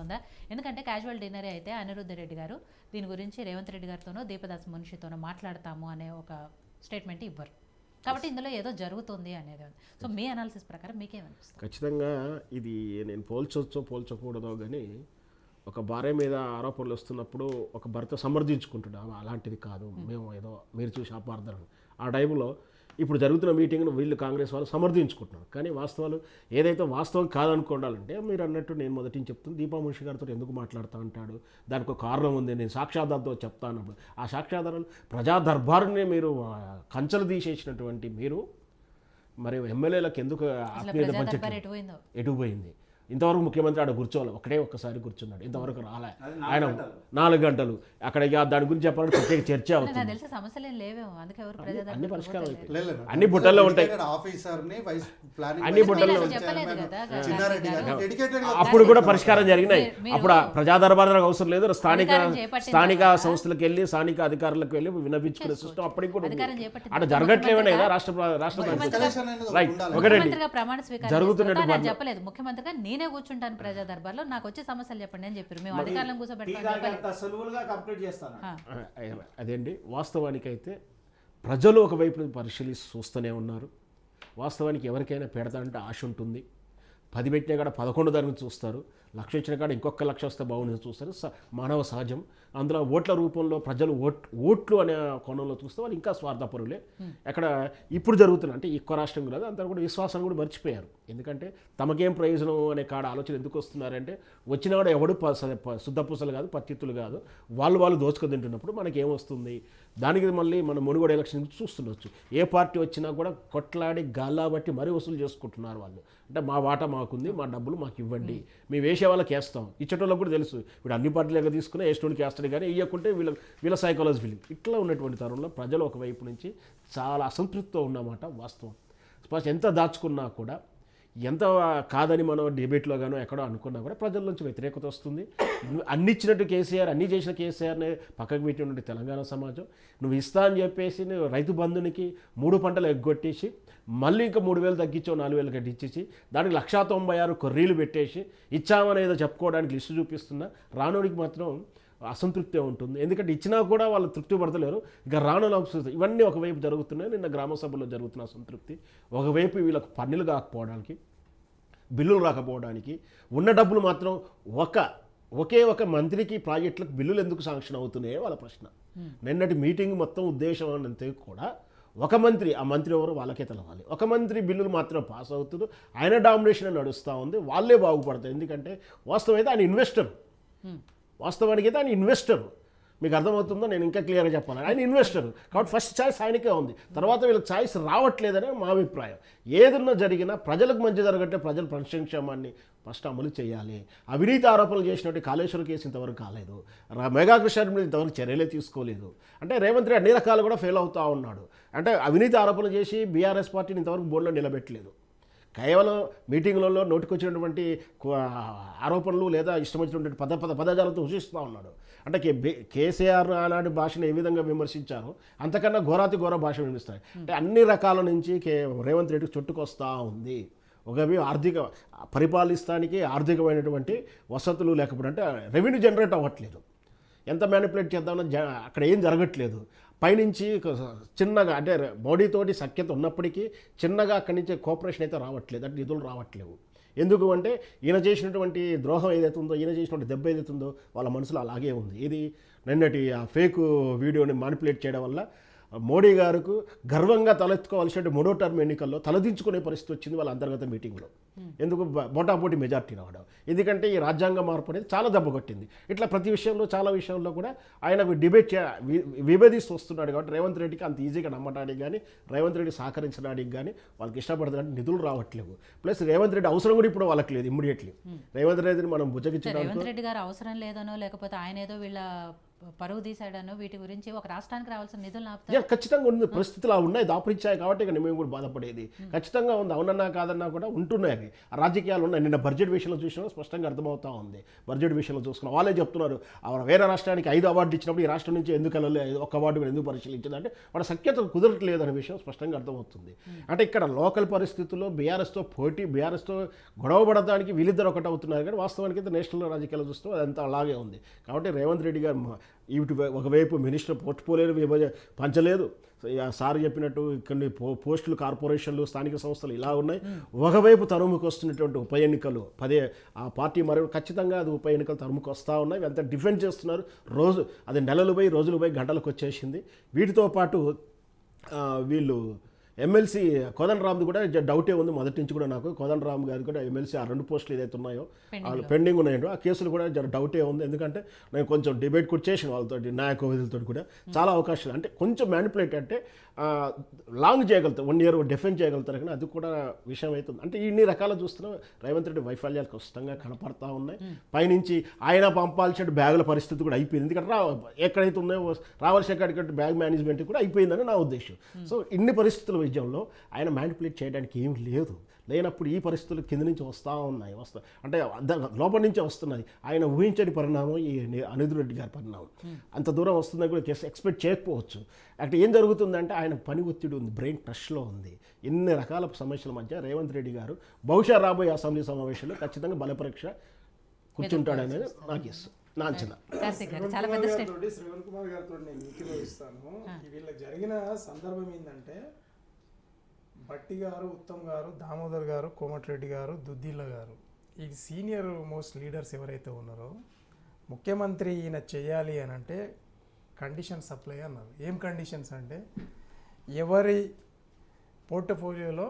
జరుగుతుందా? ఎందుకంటే casual dinner అయితే అనిరుద్ధ రెడ్డి గారు దీని గురించి రేవంత్ రెడ్డి గారితోనో దీపదాస్ మున్షితోనో మాట్లాడతాము అనే ఒక స్టేట్మెంట్ ఇవ్వరు. కాబట్టి ఇందులో ఏదో జరుగుతుంది అనేది. సో మీ అనాలిసిస్ ప్రకారం మీకేమనిపిస్తుంది? ఖచ్చితంగా ఇది నేను పోల్చొచ్చో పోల్చకూడదో కానీ ఒక భార్య మీద ఆరోపణలు వస్తున్నప్పుడు ఒక భర్త సమర్థించుకుంటున్నాం, అలాంటిది కాదు, మేము ఏదో మీరు చూసి అపార్థం. ఆ టైంలో ఇప్పుడు జరుగుతున్న మీటింగ్ను వీళ్ళు కాంగ్రెస్ వాళ్ళు సమర్థించుకుంటున్నారు. కానీ వాస్తవాలు ఏదైతే వాస్తవం కాదనుకోవాలంటే మీరు అన్నట్టు నేను మొదటి నుంచి చెప్తాను, దీపా మున్షి గారితో ఎందుకు మాట్లాడుతూ అంటాడు, దానికి ఒక కారణం ఉంది, నేను సాక్ష్యాధారంతో చెప్తా అన్నప్పుడు ఆ సాక్ష్యాధారాలు ప్రజా దర్బారుని మీరు కంచెలు తీసేసినటువంటి మీరు మరి ఎమ్మెల్యేలకు ఎందుకు ఆత్మీయత పంచట్లేదు? ఎటు పోయింది? ఇంతవరకు ముఖ్యమంత్రి ఆడ కూర్చోవాలి, ఒక్కసారి కూర్చున్నాడు, ఇంతవరకు రాలే. ఆయన 4 గంటలు అక్కడ దాని గురించి చెప్పాలంటే ప్రత్యేక చర్చ అవుతుంది. అన్ని పరిష్కారం అయిపోయి అన్ని బుట్టల్లో ఉంటాయి, అన్ని బుట్టల్లో అప్పుడు కూడా పరిష్కారం జరిగినాయి. అప్పుడు ప్రజా దర్బారులకు అవసరం లేదు, స్థానిక సంస్థలకు వెళ్ళి స్థానిక అధికారులకు వెళ్ళి వినపించుకునే సిస్టమ్ అప్పటికి కూడా అక్కడ జరగట్లేవనే కదా రాష్ట్ర జరుగుతున్నట్టు చెప్పలేదు ముఖ్యమంత్రిగా నేనే కూర్చుంటాను ప్రజా దర్బార్లో, నాకు వచ్చే సమస్యలు చెప్పండి అని చెప్పారు. మేము అధికారులను అదేండి వాస్తవానికైతే ప్రజలు ఒకవైపు పరిశీలిసి చూస్తూనే ఉన్నారు. వాస్తవానికి ఎవరికైనా పెడతా అంటే ఆశ ఉంటుంది. 10 పెట్టినా కాడ 11 దానికి చూస్తారు, 1,00,000 ఇచ్చిన కాడ ఇంకొక 1,00,000 వస్తే బాగుంది చూస్తారు. మానవ సహజం. అందులో ఓట్ల రూపంలో ప్రజలు ఓట్లు అనే కోణంలో చూస్తే వాళ్ళు ఇంకా స్వార్థపరులే. అక్కడ ఇప్పుడు జరుగుతున్న అంటే ఎక్కువ రాష్ట్రం కాదు, అంతా కూడా విశ్వాసాన్ని కూడా మర్చిపోయారు. ఎందుకంటే తమకేం ప్రయోజనం అనే కాడ ఆలోచన ఎందుకు వస్తున్నారంటే వచ్చిన వాడు ఎవడు శుద్ధపూసలు కాదు, పత్తిత్తులు కాదు, వాళ్ళు దోచుకు తింటున్నప్పుడు మనకేమొస్తుంది? దానికి మళ్ళీ మనం మునుగోడు ఎలక్షన్ చూస్తుండొచ్చు. ఏ పార్టీ వచ్చినా కూడా కొట్లాడి గాల్లా బట్టి మరీ వసూలు చేసుకుంటున్నారు వాళ్ళు. అంటే మా వాటా మాకుంది, మా డబ్బులు మాకు ఇవ్వండి, మేము వేసే వాళ్ళకి వేస్తాం. ఇచ్చేటోళ్ళకి కూడా తెలుసు ఇప్పుడు అన్ని పార్టీలు తీసుకునే వేసేటోడికి వేస్తాడు, కానీ ఇవ్వకుంటే వీళ్ళ సైకాలజీ ఫీలింగ్. ఇట్లా ఉన్నటువంటి తరుణంలో ప్రజలు ఒకవైపు నుంచి చాలా అసంతృప్తితో ఉన్నమాట వాస్తవం. ఎంత దాచుకున్నా కూడా, ఎంత కాదని మనం డిబేట్లో గానో ఎక్కడో అనుకున్నా కూడా ప్రజల నుంచి వ్యతిరేకత వస్తుంది. అన్ని ఇచ్చినట్టు కేసీఆర్, అన్నీ చేసిన కేసీఆర్ని పక్కకు పెట్టినటువంటి తెలంగాణ సమాజం నువ్వు ఇస్తా అని చెప్పేసి నువ్వు రైతు బంధునికి 3 పంటలు ఎగ్గొట్టేసి మళ్ళీ ఇంకా 3,000 తగ్గించావు, 4,000 కట్టించేసి దానికి 196 కొర్రీలు పెట్టేసి ఇచ్చామని ఏదో చెప్పుకోవడానికి లిస్టు చూపిస్తున్నా రానోడికి మాత్రం అసంతృప్తి ఉంటుంది. ఎందుకంటే ఇచ్చినా కూడా వాళ్ళు తృప్తి పడతలేరు. ఇక రానున్న ఇవన్నీ ఒకవైపు జరుగుతున్నాయి. నిన్న గ్రామ సభలో జరుగుతున్న అసంతృప్తి ఒకవైపు వీళ్ళకు పన్నులు కాకపోవడానికి, బిల్లులు రాకపోవడానికి, ఉన్న డబ్బులు మాత్రం ఒకే ఒక మంత్రికి ప్రాజెక్టులకు బిల్లులు ఎందుకు శాంక్షన్ అవుతున్నాయో వాళ్ళ ప్రశ్న. నిన్నటి మీటింగ్ మొత్తం ఉద్దేశం అంతే కూడా ఒక మంత్రి, ఆ మంత్రి ఎవరు వాళ్ళకే తెలవాలి. ఒక మంత్రి బిల్లులు మాత్రం పాస్ అవుతుంది, ఆయన డామినేషన్ నడుస్తూ ఉంది, వాళ్ళే బాగుపడతారు. ఎందుకంటే వాస్తవం అయితే ఆయన ఇన్వెస్టర్, వాస్తవానికి అయితే ఆయన ఇన్వెస్టర్. మీకు అర్థమవుతుందో? నేను ఇంకా క్లియర్గా చెప్పాలి. ఆయన ఇన్వెస్టర్ కాబట్టి ఫస్ట్ ఛాయిస్ ఆయనకే ఉంది. తర్వాత వీళ్ళకి ఛాయిస్ రావట్లేదని మా అభిప్రాయం. ఏదన్నా జరిగినా ప్రజలకు మంచి జరగట్టే ప్రజల సంక్షేమాన్ని ఫస్ట్ అమలు చేయాలి. అవినీతి ఆరోపణలు చేసినట్టు కాళేశ్వరం కేసు ఇంతవరకు కాలేదు, మెగా కృష్ణ మీద ఇంతవరకు చర్యలే తీసుకోలేదు. అంటే రేవంత్ రెడ్డి అన్ని రకాలు కూడా ఫెయిల్ అవుతూ ఉన్నాడు. అంటే అవినీతి ఆరోపణలు చేసి బీఆర్ఎస్ పార్టీని ఇంతవరకు బోర్డులో నిలబెట్టలేదు. కేవలం మీటింగ్లలో నోటికొచ్చినటువంటి ఆరోపణలు లేదా ఇష్టమొచ్చినటువంటి పదజాలతో సూచిస్తూ ఉన్నాడు. అంటే కేసీఆర్ అలాంటి భాషను ఏ విధంగా విమర్శించారో అంతకన్నా ఘోరాతి ఘోర భాష వినిపిస్తాయి. అంటే అన్ని రకాల నుంచి రేవంత్ రెడ్డి చుట్టుకొస్తూ ఉంది. ఒకవి ఆర్థిక పరిపాలిస్తానికి ఆర్థికమైనటువంటి వసతులు లేకపోతే అంటే రెవెన్యూ జనరేట్ అవ్వట్లేదు. ఎంత మ్యానిపులేట్ చేద్దామని అక్కడ ఏం జరగట్లేదు. పైనుంచి చిన్నగా అంటే మోడీతోటి సఖ్యత ఉన్నప్పటికీ చిన్నగా అక్కడి నుంచి కోఆపరేషన్ అయితే రావట్లేదు, అంటే నిధులు రావట్లేవు. ఎందుకు అంటే ఈయన చేసినటువంటి ద్రోహం ఏదైతే ఉందో, ఈయన చేసినటువంటి దెబ్బ ఏదైతే ఉందో వాళ్ళ మనసులో అలాగే ఉంది. ఇది నిన్నటి ఆ ఫేక్ వీడియోని మానిపులేట్ చేయడం వల్ల మోడీ గారికి గర్వంగా తలెత్తుకోవాల్సిన 3వ టర్మ్ ఎన్నికల్లో తలదించుకునే పరిస్థితి వచ్చింది వాళ్ళ అంతర్గత మీటింగ్లో. ఎందుకు? బోటాబోటీ మెజార్టీ రావడం. ఎందుకంటే ఈ రాజ్యాంగ మార్పు అనేది చాలా దెబ్బ కొట్టింది. ఇట్లా ప్రతి విషయంలో చాలా విషయంలో కూడా ఆయనకు డిబేట్ విభేదిస్తూ వస్తున్నాడు. కాబట్టి రేవంత్ రెడ్డికి అంత ఈజీగా నమ్మడానికి కానీ, రేవంత్ రెడ్డి సహకరించడానికి కానీ వాళ్ళకి ఇష్టపడుతుందంటే నిధులు రావట్లేవు. ప్లస్ రేవంత్ రెడ్డి అవసరం కూడా ఇప్పుడు వాళ్ళకి లేదు. ఇమ్మీడియట్లీ రేవంత్ రెడ్డిని మనం బుజ్జగించడానికి రేవంత్ రెడ్డి గారు అవసరం లేదనో లేకపోతే ఆయన ఏదో వీళ్ళ పరువు తీశాడనో వీటి గురించి ఒక రాష్ట్రానికి రావాల్సిన నిధులు ఆపుతారు. ఖచ్చితంగా ఉంది, పరిస్థితులు ఉన్నాయి, దాపరించాయి కాబట్టి ఇక మేము కూడా బాధపడేది ఖచ్చితంగా ఉంది. అవునన్నా కాదన్నా కూడా ఉంటున్నాయి అవి, రాజకీయాలు ఉన్నాయి. నిన్న బడ్జెట్ విషయంలో చూసినా స్పష్టంగా అర్థమవుతా ఉంది. బడ్జెట్ విషయంలో చూసుకున్నాం, వాళ్ళే చెప్తున్నారు వేరే రాష్ట్రానికి 5 అవార్డు ఇచ్చినప్పుడు ఈ రాష్ట్రం నుంచి ఎందుకు వెళ్ళలేదు, 1 అవార్డు కూడా ఎందుకు పరిశీలించింది అంటే వాళ్ళ సఖ్యత కుదరట్లేదు అనే విషయం స్పష్టంగా అర్థమవుతుంది. అంటే ఇక్కడ లోకల్ పరిస్థితుల్లో బీఆర్ఎస్తో బీఆర్ఎస్తో గొడవ పడడానికి వీళ్ళిద్దరు ఒకటి అవుతున్నారు, కానీ వాస్తవానికి అయితే నేషనల్ రాజకీయాలు చూస్తూ అదంతా అలాగే ఉంది. కాబట్టి రేవంత్ రెడ్డి గారు ఇటు ఒకవైపు మినిస్టర్ పోర్ట్ఫోలియో పంచలేదు, సార్ చెప్పినట్టు కొన్ని పోస్టులు కార్పొరేషన్లు స్థానిక సంస్థలు ఇలా ఉన్నాయి. ఒకవైపు తరుముకు వస్తున్నటువంటి ఉప ఎన్నికలు ఆ పార్టీ మరియు ఖచ్చితంగా అది ఉప ఎన్నికలు తరుముకు వస్తూ ఉన్నాయి. అంతా డిఫెండ్ చేస్తున్నారు. అది నెలలు పోయి రోజులు పోయి గంటలకు వచ్చేసింది. వీటితో పాటు వీళ్ళు ఎమ్మెల్సీ కోదండరామ్ది కూడా డౌటే ఉంది మొదటి నుంచి కూడా. నాకు కోదండరామ్ గారి కూడా ఎమ్మెల్సీ ఆ 2 పోస్టులు ఏదైతే ఉన్నాయో వాళ్ళు పెండింగ్ ఉన్నాయండి, ఆ కేసులు కూడా డౌటే ఉంది. ఎందుకంటే నేను కొంచెం డిబేట్ కూడా చేసిన వాళ్ళతో, న్యాయకోవిధులతో కూడా చాలా అవకాశాలు అంటే కొంచెం మ్యానిపులేట్ అంటే లాంగ్ చేయగలుగుతారు, 1 year డిఫెండ్ చేయగలుగుతారు, కానీ అది కూడా విషయం అవుతుంది. అంటే ఇన్ని రకాల చూస్తున్నాం రేవంత్ రెడ్డి వైఫల్యాలు కష్టంగా కనపడతా ఉన్నాయి. పైనుంచి ఆయన పంపాల్సిన బ్యాగుల పరిస్థితి కూడా అయిపోయింది. ఎందుకంటే ఎక్కడైతే ఉన్నాయో రావాల్సిన కాడికి బ్యాగ్ మేనేజ్మెంట్ కూడా అయిపోయిందని నా ఉద్దేశం. సో ఇన్ని పరిస్థితుల విజయంలో ఆయన మ్యానిపులేట్ చేయడానికి ఏం లేనప్పుడు ఈ పరిస్థితులు కింద నుంచి అంటే లోపల నుంచే వస్తున్నాయి. ఆయన ఊహించని పరిణామం ఈ అనిరుద్ రెడ్డి గారి పరిణామం. అంత దూరం వస్తుందని కూడా ఎక్స్పెక్ట్ చేయకపోవచ్చు. అక్కడ ఏం జరుగుతుందంటే ఆయన పని ఒత్తిడి ఉంది, బ్రెయిన్ టచ్లో ఉంది. ఎన్ని రకాల సమస్యల మధ్య రేవంత్ రెడ్డి గారు బహుశా రాబోయే అసెంబ్లీ సమావేశంలో ఖచ్చితంగా బలపరీక్ష కూర్చుంటాడనేది నాకు నా అంచనా. శ్రవణ్ కుమార్ గారితో నేను ఏకీభవిస్తాను. వీళ్ళకి జరిగిన సందర్భం ఏంటంటే భట్టి గారు, ఉత్తమ్ గారు, దామోదర్ గారు, కోమటిరెడ్డి గారు, దుద్దిల్ల గారు, ఈ సీనియర్ మోస్ట్ లీడర్స్ ఎవరైతే ఉన్నారో ముఖ్యమంత్రి ఈయన చేయాలి అని అంటే కండిషన్ సప్లై అన్నారు. ఏం కండిషన్స్ అంటే ఎవరి పోర్ట్ఫోలియోలో